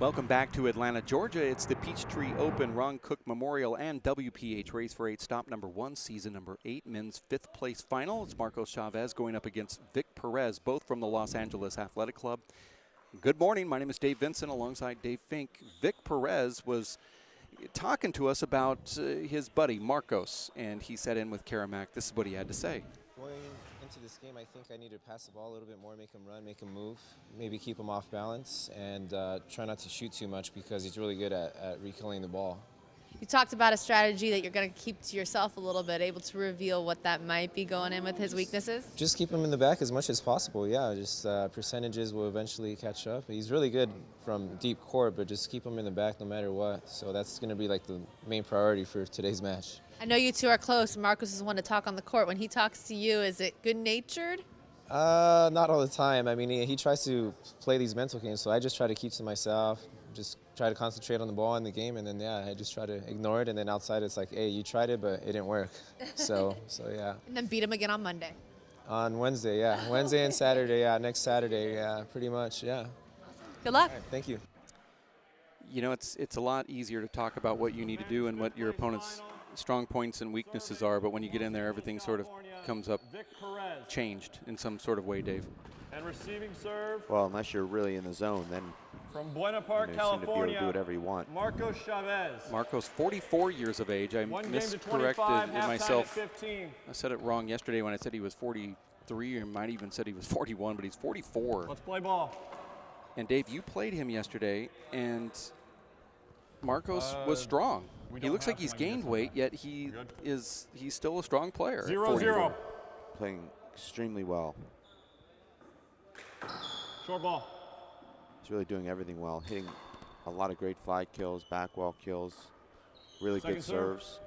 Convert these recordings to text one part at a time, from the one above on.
Welcome back to Atlanta, Georgia. It's the Peachtree Open, Ron Cook Memorial, and WPH Race for 8, stop number 1, season number 8, men's 5th place final. It's Marcos Chavez going up against Vic Perez, both from the Los Angeles Athletic Club. Good morning. My name is Dave Vincent alongside Dave Fink. Vic Perez was talking to us about his buddy Marcos, and he sat in with Karamak. This is what he had to say. Going into this game, I think I need to pass the ball a little bit more, make him run, make him move, maybe keep him off balance, and try not to shoot too much because he's really good at rekilling the ball. You talked about a strategy that you're going to keep to yourself a little bit, able to reveal what that might be going in with his weaknesses? Just keep him in the back as much as possible, yeah. Just percentages will eventually catch up. He's really good from deep court, but just keep him in the back no matter what. So that's going to be like the main priority for today's match. I know you two are close. Marcos is one to talk on the court. When he talks to you, is it good-natured? Not all the time. I mean, he tries to play these mental games, so I just try to keep to myself, just try to concentrate on the ball in the game, and then, yeah, I just try to ignore it, and then outside it's like, hey, you tried it, but it didn't work. So yeah. And then beat him again on Monday. On Wednesday, yeah. Wednesday and Saturday, yeah, next Saturday, yeah, pretty much, yeah. Good luck. Right, thank you. You know, it's a lot easier to talk about what you need to do and what your opponent's strong points and weaknesses are, but when you get in there, everything sort of comes up changed in some sort of way, Dave. And receiving serve. Well, unless you're really in the zone, then from Buena Park, you California, seem to be able to do whatever you want. Marcos Chavez. Marcos, 44 years of age. I miscorrected myself. I said it wrong yesterday when I said he was 43, or might even said he was 41, but he's 44. Let's play ball. And Dave, you played him yesterday, and Marcos was strong. He looks like he's gained weight, yet he's still a strong player. 0-0. Playing extremely well. Short ball. He's really doing everything well. Hitting a lot of great fly kills, back wall kills, really good serves.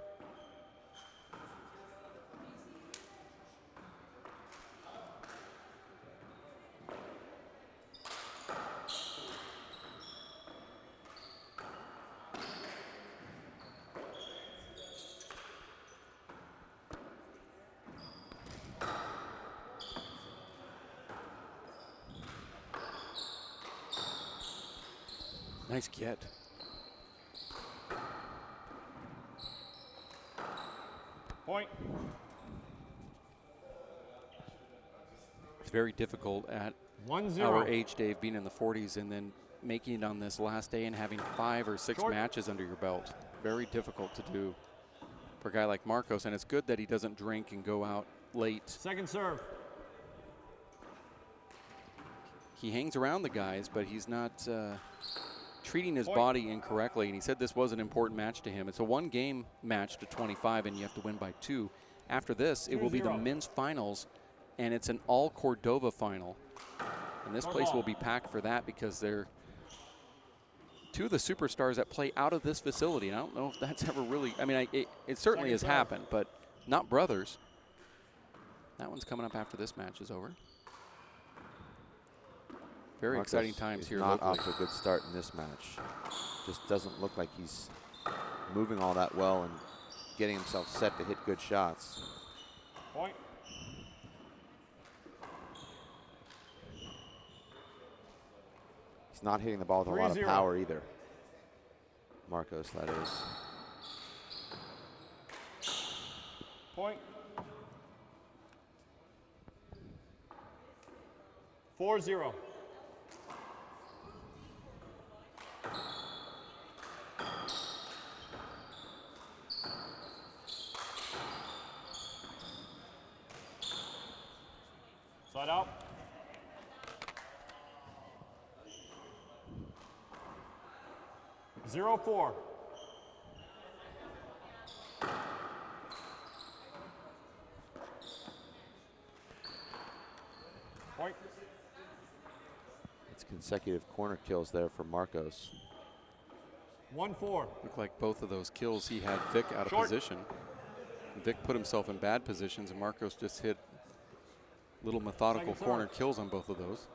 Nice get. Point. It's very difficult at 1-0. Our age, Dave, being in the 40s and then making it on this last day and having 5 or 6 matches under your belt. Very difficult to do for a guy like Marcos, and it's good that he doesn't drink and go out late. Second serve. He hangs around the guys, but he's not treating his body incorrectly, and he said this was an important match to him. It's a 1-game match to 25, and you have to win by 2. After this, it will be the men's finals, and it's an all-Cordova final. And this place will be packed for that because they're two of the superstars that play out of this facility. And I don't know if that's ever really, I mean, it certainly has happened, but not brothers. That one's coming up after this match is over. Very Marcos exciting times here not locally. off to a good start in this match. Just doesn't look like he's moving all that well and getting himself set to hit good shots. Point. He's not hitting the ball with a lot of power either. Marcos, that is. Point. 4-0. Side out. Zero 4. Point. It's consecutive corner kills there for Marcos. 1-4. Looked like both of those kills he had Vic out of position. Vic put himself in bad positions, and Marcos just hit little methodical corner kills on both of those.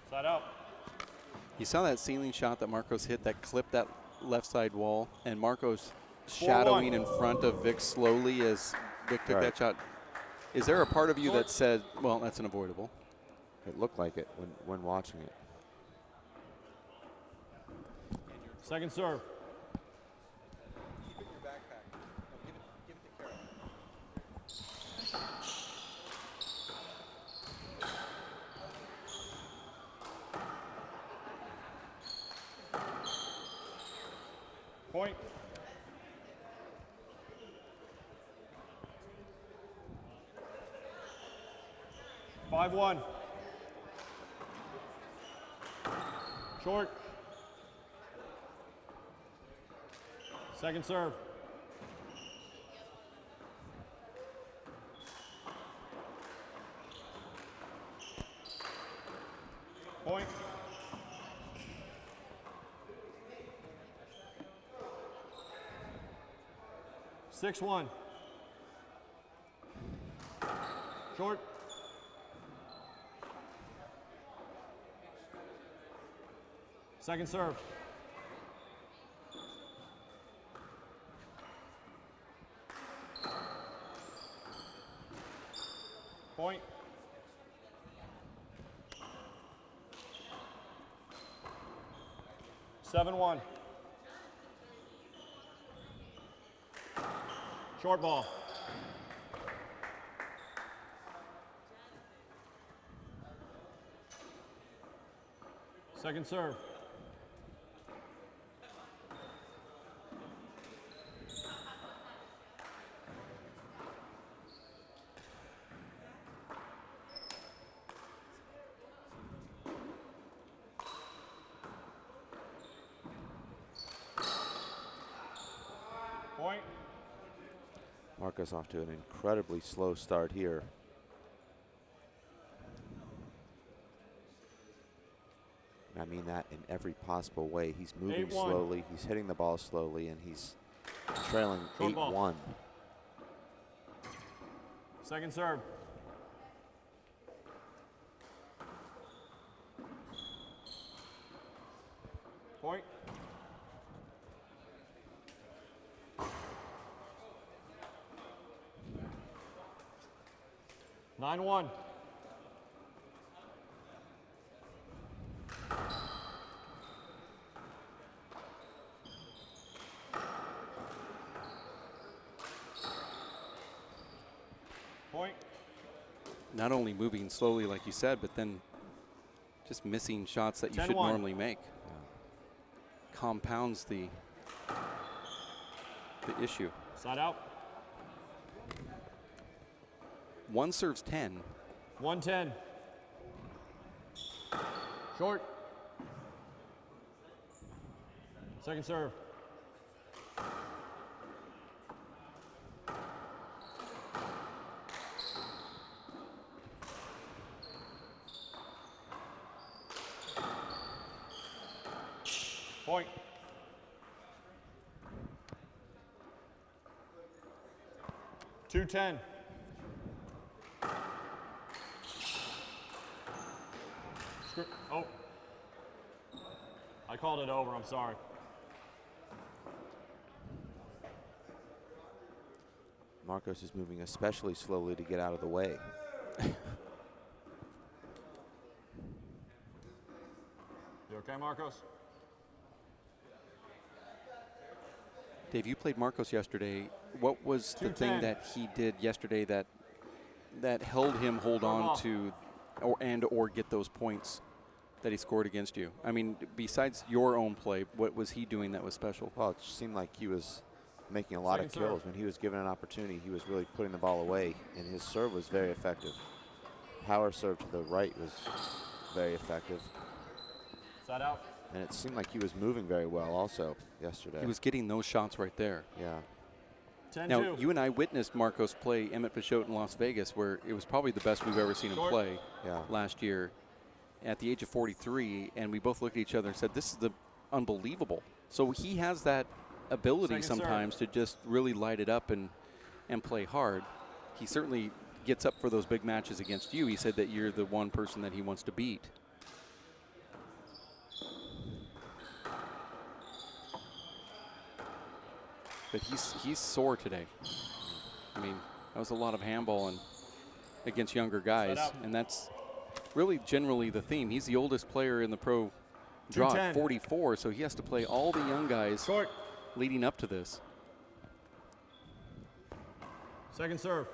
Side out. You saw that ceiling shot that Marcos hit that clipped that left side wall, and Marcos shadowing in front of Vic slowly as Vic took that shot. Is there a part of you that said, well, that's unavoidable? It looked like it when watching it. Second serve. Keep it in your backpack. No, give it to Carol. Point. Five one. Short. Second serve. Point. Six one. Short. Second serve. Point. Seven one. Short ball. Second serve. Point. Marcos off to an incredibly slow start here. I mean that in every possible way. He's moving 8-1. slowly, he's hitting the ball slowly, and he's trailing 8-1. Second serve. Point. Nine one. Point. Not only moving slowly, like you said, but then just missing shots that you should 10-1. normally make. Compounds the issue. Side out. One serves 10. 110. Short. Second serve. Point. .210. Oh. I called it over, I'm sorry. Marcos is moving especially slowly to get out of the way. You okay, Marcos? Dave, you played Marcos yesterday. What was the thing that he did yesterday that held him hold on to or get those points that he scored against you? I mean, besides your own play, what was he doing that was special? Well, it seemed like he was making a lot of kills. When he was given an opportunity, he was really putting the ball away, and his serve was very effective. Power serve to the right was very effective. Side out. And it seemed like he was moving very well also yesterday. He was getting those shots right there. Yeah. 10-2. Now, you and I witnessed Marcos play Emmett Peixote in Las Vegas, where it was probably the best we've ever seen him play last year at the age of 43, and we both looked at each other and said, this is unbelievable. So he has that ability sometimes to just really light it up and play hard. He certainly gets up for those big matches against you. He said that you're the one person that he wants to beat. but he's sore today. I mean, that was a lot of handball and against younger guys, and that's really generally the theme. He's the oldest player in the pro draw at 44, so he has to play all the young guys leading up to this. Second serve.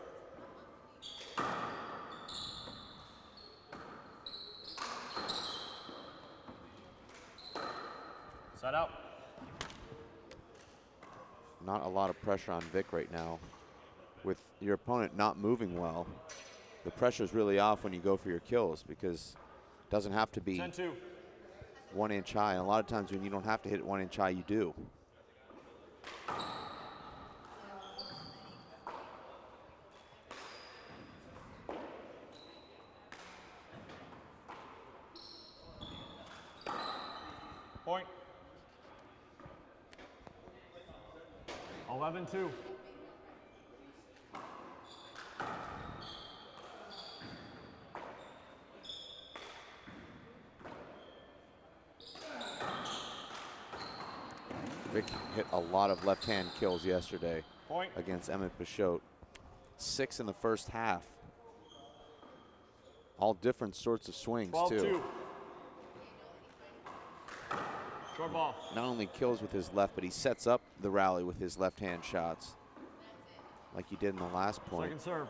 Side out. Not a lot of pressure on Vic right now. With your opponent not moving well, the pressure is really off when you go for your kills, because it doesn't have to be 10-2. 1 inch high. And a lot of times when you don't have to hit 1 inch high, you do. Point. 11-2. Vic hit a lot of left-hand kills yesterday Point. against Emmett Pichot. 6 in the first half. All different sorts of swings, 12-2. too. Short ball. Not only kills with his left, but he sets up the rally with his left-hand shots, like he did in the last point. Second serve.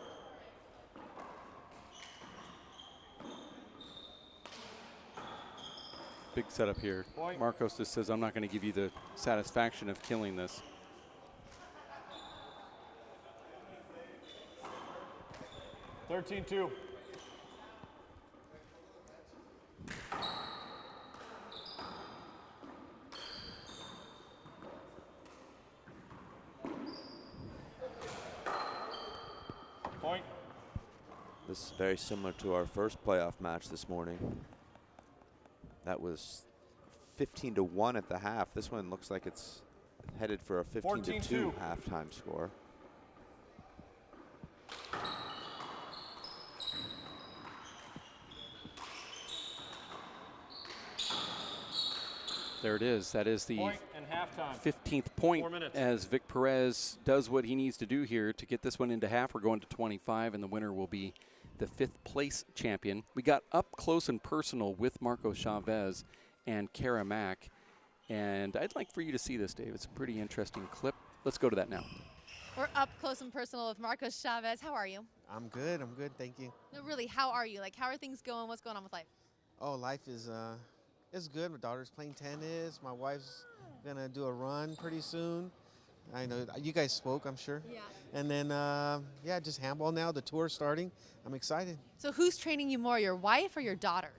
Big setup here. Point. Marcos just says, I'm not going to give you the satisfaction of killing this. $13-2. Point. This is very similar to our first playoff match this morning. That was 15-1 at the half. This one looks like it's headed for a 15-2 halftime score. There it is. That is the Point and halftime. 15th point 4 minutes. as Vic Perez does what he needs to do here to get this one into half. We're going to 25, and the winner will be the 5th place champion. We got up close and personal with Marco Chavez and Kara Mack, and I'd like for you to see this, Dave. It's a pretty interesting clip. Let's go to that now. We're up close and personal with Marcos Chavez. How are you? I'm good, thank you. No, really, how are you? Like, how are things going? What's going on with life? Oh, life is good. My daughter's playing tennis. My wife's gonna do a run pretty soon. I know you guys spoke, I'm sure. Yeah. And then, yeah, just handball now. The tour's starting. I'm excited. So who's training you more, your wife or your daughter?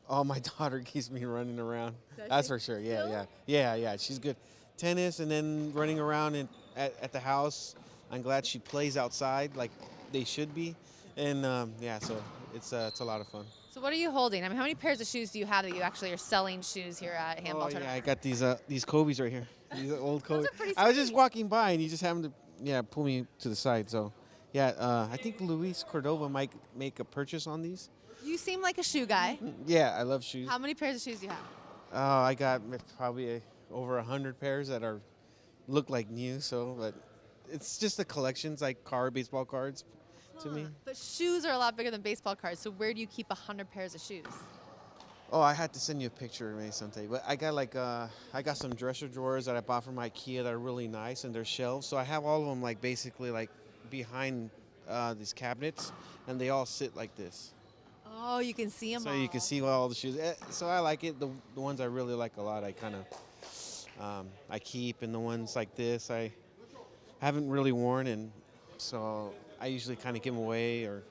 Oh, my daughter keeps me running around. Does That's she? for sure. Yeah, Still? yeah. She's good. Tennis and then running around at the house. I'm glad she plays outside like they should be. And yeah, so it's a lot of fun. So what are you holding? I mean, how many pairs of shoes do you have that you actually are selling shoes here at Handball Oh, yeah, Tournament? I got these Kobe's right here. These old Kobe. are pretty I was just sweet. walking by and you just happened to, pull me to the side. So, yeah, I think Luis Cordova might make a purchase on these. You seem like a shoe guy. Yeah, I love shoes. How many pairs of shoes do you have? I got probably over 100 pairs that look like new. So, but it's just the collections, like baseball cards, to me. But shoes are a lot bigger than baseball cards. So where do you keep 100 pairs of shoes? Oh, I had to send you a picture maybe someday. But I got I got some dresser drawers that I bought from IKEA that are really nice, and they're shelves. So I have all of them basically behind these cabinets, and they all sit like this. Oh, you can see them So all. you can see all the shoes. So I like it. The ones I really like a lot, I kind of I keep, and the ones like this I haven't really worn, and so I usually kind of give them away, or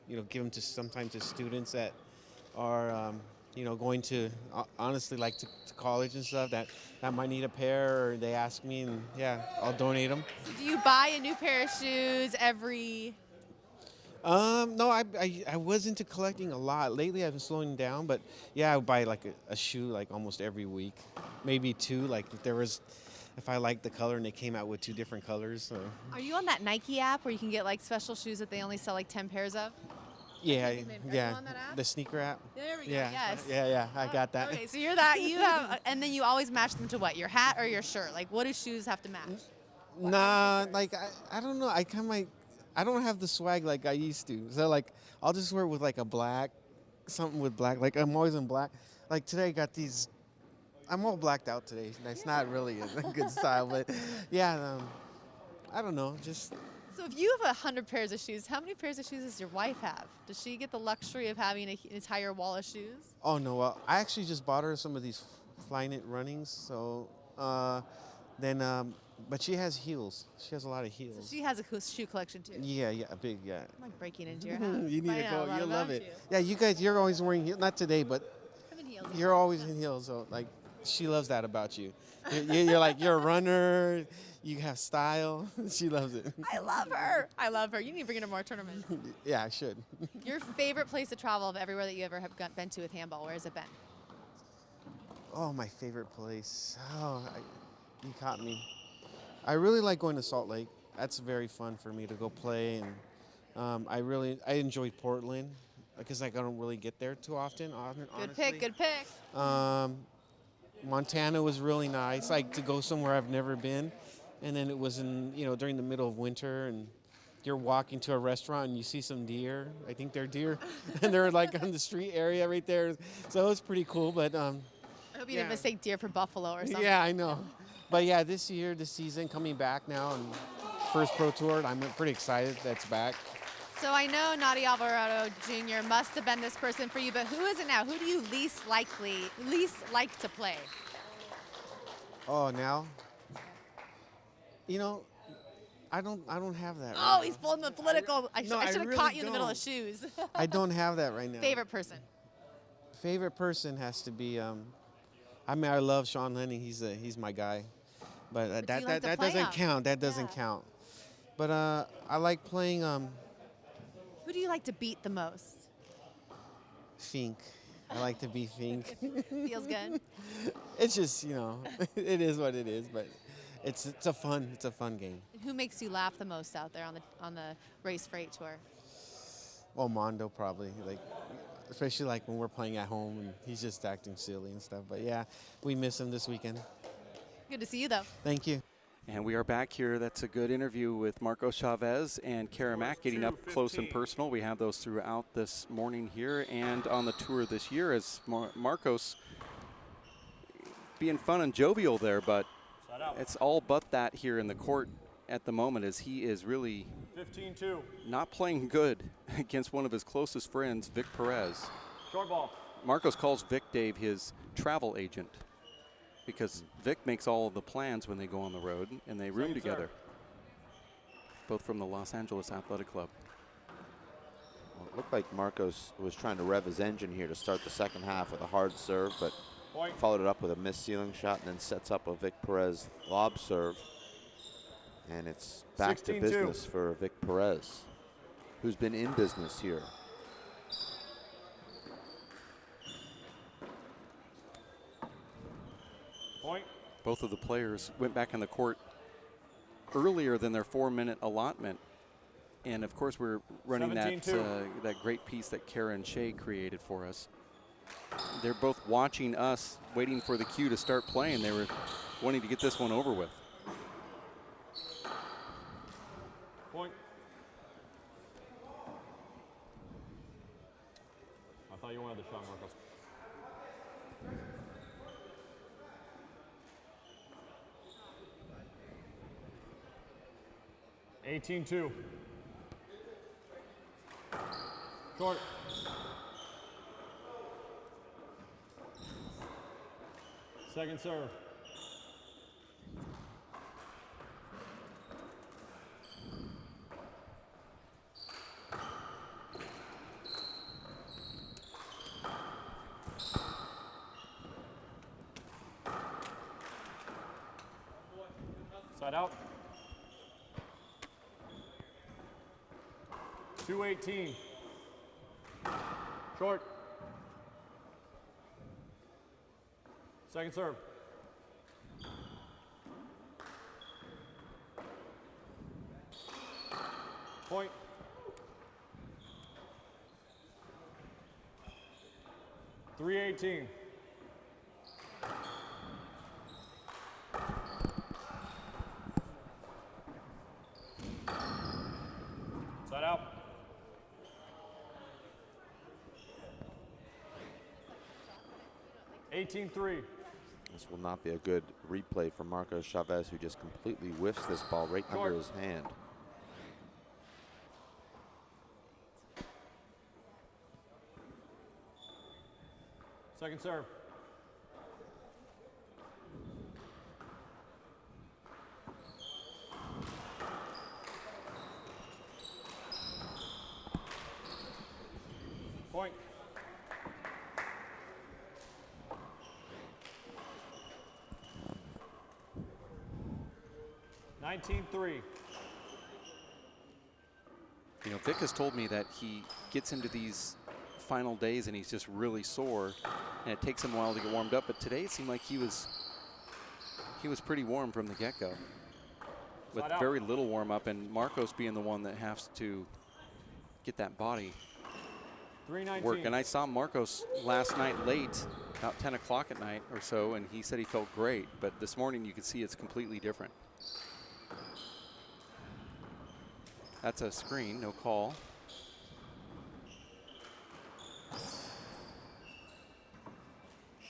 give them sometimes to students that are going to honestly to college and stuff that might need a pair, or they ask me, and yeah, I'll donate them. So do you buy a new pair of shoes every? No, I was into collecting a lot. Lately, I've been slowing down, but yeah, I would buy a shoe almost every week, maybe two. If I liked the color and they came out with 2 different colors. So. Are you on that Nike app where you can get special shoes that they only sell 10 pairs of? Yeah, Are you yeah. on that app? The sneaker app. There we go. Yeah, Yes. yeah. I got that. Okay, so you're that. You have, and then you always match them to what? Your hat or your shirt? Like, what do shoes have to match? Nah, like I don't know. I don't have the swag like I used to. So like I'll just wear it with like a black, something with black. Like I'm always in black. Like today I got these. I'm all blacked out today. That's not really a good style, but yeah. I don't know. Just So if you have 100 pairs of shoes, how many pairs of shoes does your wife have? Does she get the luxury of having an entire wall of shoes? oh no. Well, I actually just bought her some of these Flyknit runnings. So but she has heels. She has a lot of So heels. she has a shoe collection too. Yeah, a big, yeah. I'm like breaking into your house. You need to Find out a go. lot You'll love about it. you. Yeah, you guys, you're always wearing heels. Not today, but I'm in heels. you're always in heels. So like, she loves that about you. You're like, you're a runner. You have style. She loves it. I love her. I love her. You need to bring her to more tournaments. Yeah, I should. Your favorite place to travel of everywhere that you ever have been to with handball? Where has it been? Oh, my favorite place. You caught me. I really like going to Salt Lake. That's very fun for me to go play, and I enjoyed Portland because I don't really get there too often. Good pick. Good pick. Montana was really nice, like to go somewhere I've never been, and then it was during the middle of winter, and you're walking to a restaurant and you see some deer. I think they're deer, and they're like on the street area right there. So it was pretty cool, but I hope you didn't mistake deer for buffalo or something. yeah, I know. But yeah, this season coming back now, and first pro tour, I'm pretty excited that's back. So I know Naughty Alvarado Jr. must have been this person for you, but who is it now? Who do you least like to play? Oh, now? I don't have that. Oh, he's pulling the political. I should have really caught you in the middle of don't. shoes. I don't have that right now. Favorite person? Favorite person has to be. I love Sean Lennon. He's my guy. But do you like to that play doesn't him? count. That doesn't count. But I like playing Who do you like to beat the most? Fink. I like to beat Fink. Feels good. It's just it is what it is. But it's a fun game. And who makes you laugh the most out there on the Race Freight Tour? Well, Mondo probably, especially like when we're playing at home and he's just acting silly and stuff. But yeah, we miss him this weekend. Good to see you though. Thank you. And we are back here. That's a good interview with Marcos Chavez and Kara Mack getting up close and personal. We have those throughout this morning here and on the tour this year as Marcos being fun and jovial there, but it's all but that here in the court at the moment as he is really 15-2. not playing good against one of his closest friends, Vic Perez. Short ball. Marcos calls Vic, Dave, his travel agent because Vic makes all of the plans when they go on the road and they room together. Both from the Los Angeles Athletic Club. Well, it looked like Marcos was trying to rev his engine here to start the second half with a hard serve, but followed it up with a missed ceiling shot and then sets up a Vic Perez lob serve. And it's back to 16-2. business for Vic Perez, who's been in business here. Point. Both of the players went back on the court earlier than their 4-minute allotment. And of course, we're running that great piece that Karen Shea created for us. They're both watching us, waiting for the cue to start playing. They were wanting to get this one over with. Point. I thought you wanted the shot, Marcos. $18-2. Short. Second serve. Side out. 2-18. Short. Second serve. Point. 3:18. Side out. 18-3. This will not be a good replay for Marcos Chavez, who just completely whiffs this ball right under his hand. Second serve. Point. (19-3). You know, Vic has told me that he gets into these final days and he's just really sore, and it takes him a while to get warmed up. But today it seemed like he was pretty warm from the get-go, with very little warm-up, and Marcos being the one that has to get that body work. And I saw Marcos last night late, about 10 o'clock at night or so, and he said he felt great. But this morning you could see it's completely different. That's a screen, no call.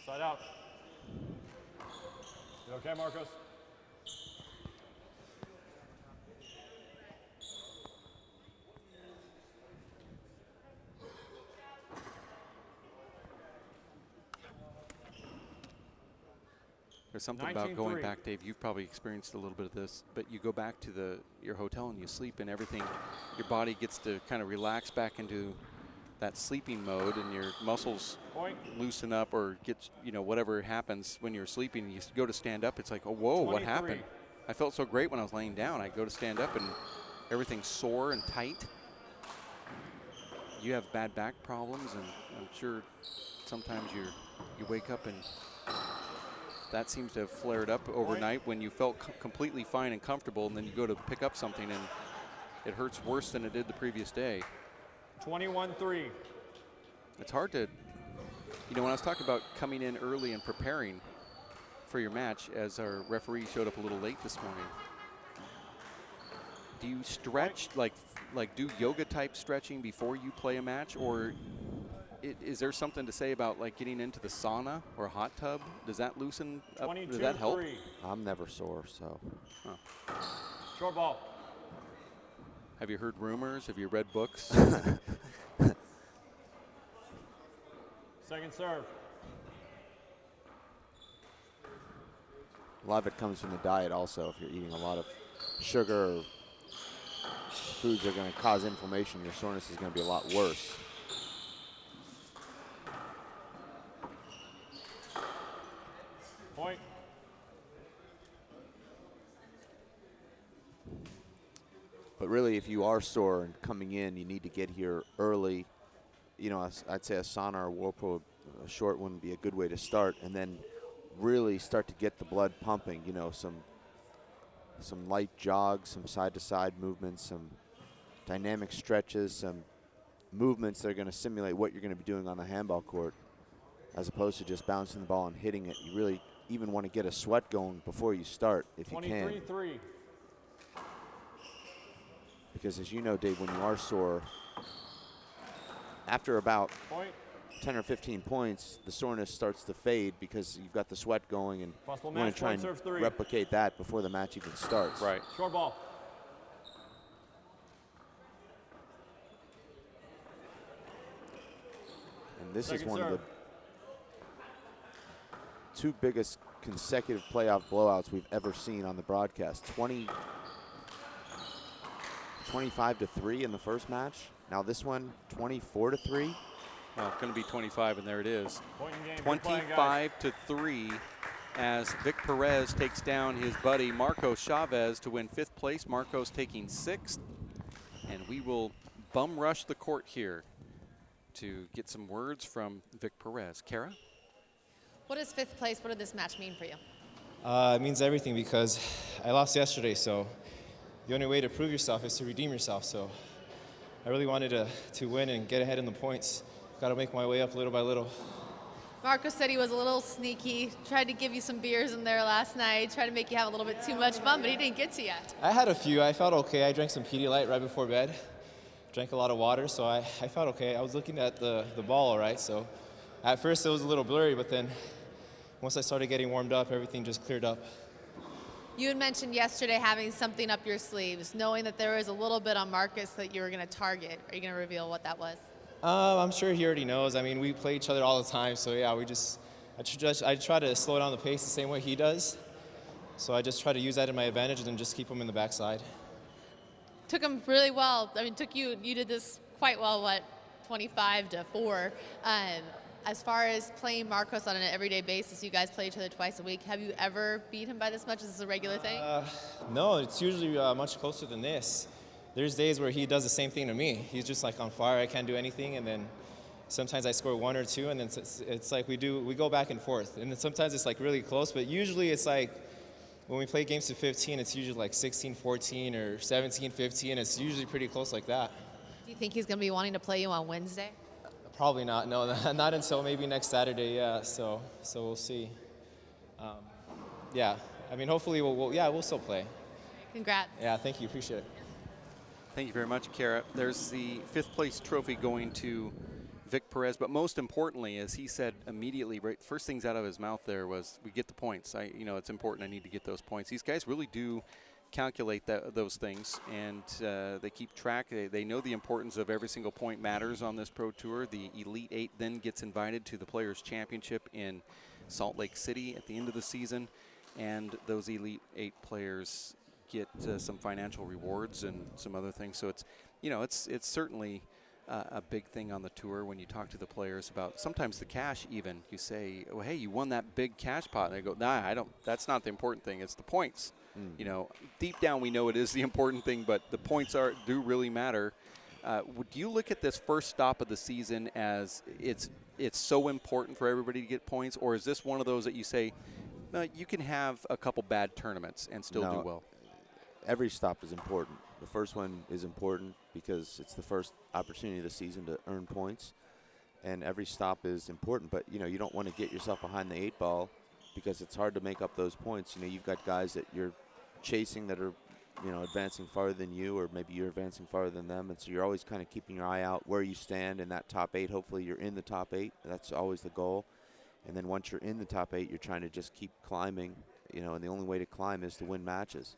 Side out. You okay, Marcos? There's something about going back, Dave. You've probably experienced a little bit of this, but you go back to your hotel and you sleep, and everything, your body gets to kind of relax back into that sleeping mode, and your muscles loosen up, or get, you know, whatever happens when you're sleeping. You go to stand up, it's like, oh, whoa, 23. what happened? I felt so great when I was laying down. I go to stand up and everything's sore and tight. You have bad back problems, and I'm sure sometimes you wake up and that seems to have flared up overnight when you felt completely fine and comfortable, and then you go to pick up something and it hurts worse than it did the previous day. 21-3. It's hard to, you know, when I was talking about coming in early and preparing for your match, as our referee showed up a little late this morning, do you stretch, like do yoga type stretching before you play a match, or is there something to say about like getting into the sauna or a hot tub? Does that loosen up? Does that help? I'm never sore, so. Huh. Short ball. Have you heard rumors? Have you read books? Second serve. A lot of it comes from the diet also. If you're eating a lot of sugar or foods that are going to cause inflammation, your soreness is going to be a lot worse. Point. But really, if you are sore and coming in, you need to get here early. You know, I'd say a sauna or Whirlpool, a short one would be a good way to start, and then really start to get the blood pumping. You know, some light jogs, some side-to-side movements, some dynamic stretches, some movements that are going to simulate what you're going to be doing on the handball court, as opposed to just bouncing the ball and hitting it. You really even want to get a sweat going before you start, if you can. 23-3. Because as you know, Dave, when you are sore, after about 10 or 15 points, the soreness starts to fade because you've got the sweat going, and Possible you want to try and replicate that before the match even starts. Right. Short ball. And this is one of the two biggest consecutive playoff blowouts we've ever seen on the broadcast. 25-3 in the first match. Now this one, 24-3. Well, it's going to be 25, and there it is. 25-3 as Vic Perez takes down his buddy Marcos Chavez to win 5th place. Marcos taking 6th. And we will bum rush the court here to get some words from Vic Perez. Kara? What is 5th place? What did this match mean for you? It means everything, because I lost yesterday, so the only way to prove yourself is to redeem yourself. So I really wanted to win and get ahead in the points. Got to make my way up little by little. Marcos said he was a little sneaky, tried to give you some beers in there last night, tried to make you have a little bit too much fun, but he didn't get to you. I had a few. I felt okay. I drank some Pedialyte right before bed. Drank a lot of water, so I felt okay. I was looking at the ball all right, so at first it was a little blurry, but then once I started getting warmed up, everything just cleared up. You had mentioned yesterday having something up your sleeves, knowing that there was a little bit on Marcus that you were going to target. Are you going to reveal what that was? I'm sure he already knows. I mean, we play each other all the time, so yeah, I try to slow down the pace the same way he does. So I just try to use that in my advantage and just keep him in the backside. Took him really well. I mean, you did this quite well, 25-4. As far as playing Marcos on an everyday basis, you guys play each other twice a week. Have you ever beat him by this much? Is this a regular thing? No, it's usually much closer than this. There's days where he does the same thing to me. He's just like on fire. I can't do anything, and then sometimes I score 1 or 2, and then it's like we go back and forth. And then sometimes it's like really close, but usually it's like when we play games to 15, it's usually like 16-14 or 17-15. It's usually pretty close like that. Do you think he's going to be wanting to play you on Wednesday? Probably not. No, not until maybe next Saturday. Yeah. So we'll see. Yeah. I mean, hopefully we'll still play. Congrats. Yeah. Thank you. Appreciate it. Thank you very much, Kara. There's the 5th place trophy going to Vic Perez, but most importantly, as he said immediately, right, first things out of his mouth there was, we get the points. It's important. I need to get those points. These guys really do calculate those things, and they keep track. They know the importance of every single point matters on this Pro Tour. The Elite 8 then gets invited to the Players' Championship in Salt Lake City at the end of the season, and those Elite 8 players get some financial rewards and some other things. So it's certainly a big thing on the tour when you talk to the players about sometimes the cash. Even you say, "Oh, hey, you won that big cash pot," and they go, "Nah, I don't. That's not the important thing. It's the points." Deep down we know it is the important thing, but the points do really matter. Would you look at this first stop of the season as it's so important for everybody to get points, or is this one of those that you say you can have a couple bad tournaments and still do well? Every stop is important. The first one is important because it's the first opportunity of the season to earn points, and every stop is important. But you don't want to get yourself behind the 8 ball because it's hard to make up those points. You've got guys that you're chasing that are advancing farther than you, or maybe you're advancing farther than them, and so you're always kind of keeping your eye out where you stand in that top 8. Hopefully you're in the top 8. That's always the goal. And then once you're in the top 8, you're trying to just keep climbing, and the only way to climb is to win matches.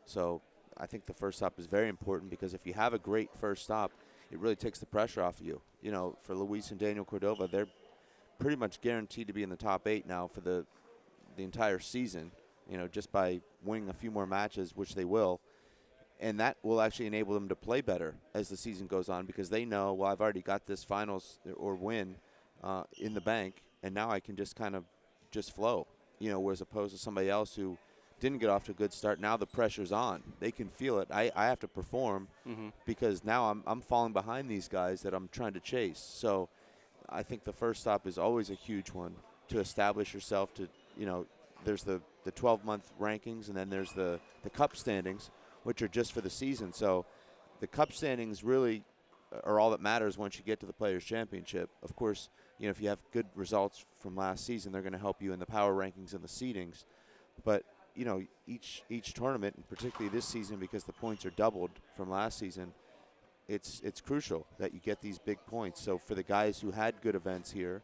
So I think the first stop is very important, because if you have a great first stop, it really takes the pressure off of you. For Luis and Daniel Cordova, they're pretty much guaranteed to be in the top 8 now for the entire season, just by winning a few more matches, which they will. And that will actually enable them to play better as the season goes on, because they know, well, I've already got this finals or win in the bank, and now I can just kind of just flow, whereas opposed to somebody else who didn't get off to a good start. Now the pressure's on. They can feel it. I have to perform because now I'm falling behind these guys that I'm trying to chase. So I think the first stop is always a huge one to establish yourself to, there's the 12-month rankings, and then there's the cup standings, which are just for the season. So the cup standings really are all that matters once you get to the Players' Championship. Of course, if you have good results from last season, they're going to help you in the power rankings and the seedings. But each tournament, and particularly this season because the points are doubled from last season, it's crucial that you get these big points. So for the guys who had good events here,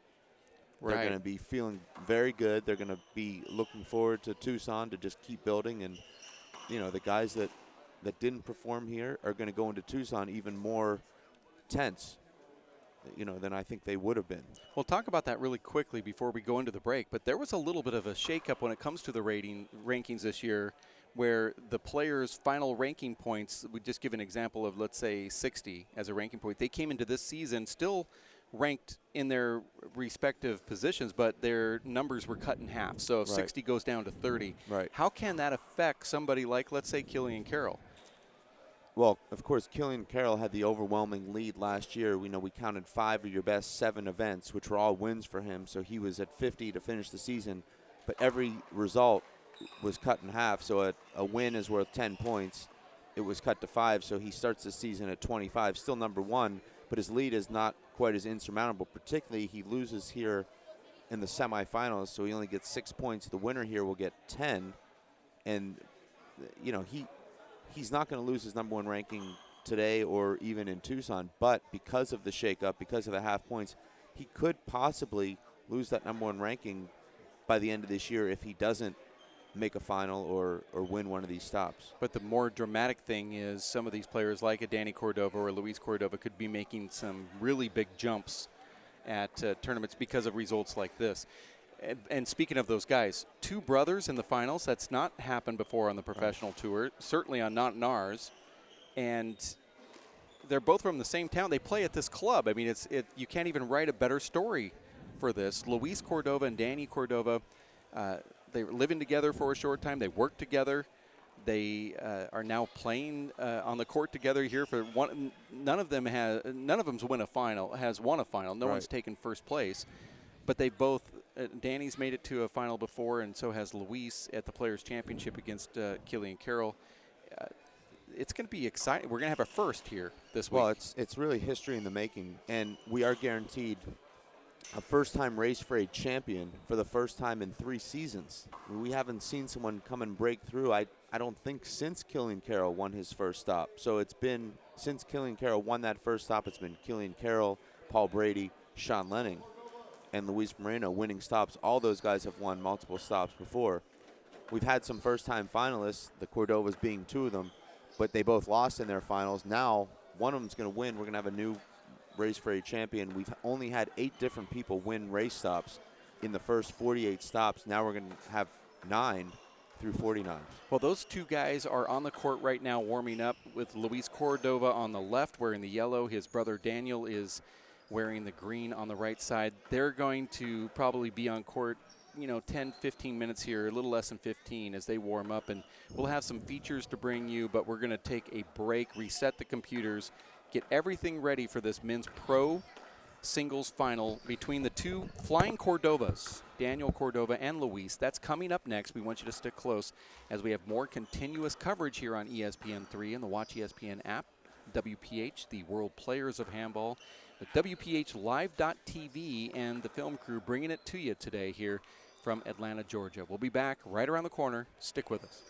they're going to be feeling very good. They're going to be looking forward to Tucson to just keep building. And, the guys that didn't perform here are going to go into Tucson even more tense, than I think they would have been. We'll talk about that really quickly before we go into the break, but there was a little bit of a shakeup when it comes to the rankings this year, where the players' final ranking points, we just give an example of, let's say, 60 as a ranking point. They came into this season still ranked in their respective positions, but their numbers were cut in half. So if 60 goes down to 30, how can that affect somebody like, let's say, Killian Carroll? Well, of course, Killian Carroll had the overwhelming lead last year. We counted 5 of your best 7 events, which were all wins for him. So he was at 50 to finish the season. But every result was cut in half. So a win is worth 10 points. It was cut to 5. So he starts the season at 25, still number 1. But his lead is not quite as insurmountable. Particularly, he loses here in the semifinals, so he only gets 6 points. The winner here will get 10, and you know he's not going to lose his #1 ranking today or even in Tucson, but because of the shakeup, because of the half points, he could possibly lose that #1 ranking by the end of this year if he doesn't make a final or win one of these stops. But the more dramatic thing is some of these players like a Danny Cordova or Luis Cordova could be making some really big jumps at tournaments because of results like this. And speaking of those guys, 2 brothers in the finals, that's not happened before on the professional tour, certainly not in ours. And they're both from the same town. They play at this club. I mean, you can't even write a better story for this. Luis Cordova and Danny Cordova, they were living together for a short time. They worked together. They are now playing on the court together here for one. None of them's won a final. No one's taken first place, but they both. Danny's made it to a final before, and so has Luis at the Players' Championship against Killian Carroll. It's going to be exciting. We're going to have a first here this week. Well, it's really history in the making, and we are guaranteed a first-time race for a champion for the first time in 3 seasons. We haven't seen someone come and break through, I don't think, since Killian Carroll won his first stop. So it's been, since Killian Carroll won that first stop, it's been Killian Carroll, Paul Brady, Sean Lenning, and Luis Moreno winning stops. All those guys have won multiple stops before. We've had some first-time finalists, the Cordovas being 2 of them, but they both lost in their finals. Now, one of them's going to win. We're going to have a new race for a champion. We've only had 8 different people win race stops in the first 48 stops. Now we're going to have 9 through 49. Well, those 2 guys are on the court right now warming up, with Luis Cordova on the left wearing the yellow. His brother Daniel is wearing the green on the right side. They're going to probably be on court, 10, 15 minutes here, a little less than 15 as they warm up. And we'll have some features to bring you, but we're going to take a break, reset the computers, get everything ready for this men's pro singles final between the 2 flying Cordovas, Daniel Cordova and Luis. That's coming up next. We want you to stick close as we have more continuous coverage here on ESPN3 and the Watch ESPN app. WPH, the World Players of Handball, the WPH Live.tv, and the film crew bringing it to you today here from Atlanta, Georgia. We'll be back right around the corner. Stick with us.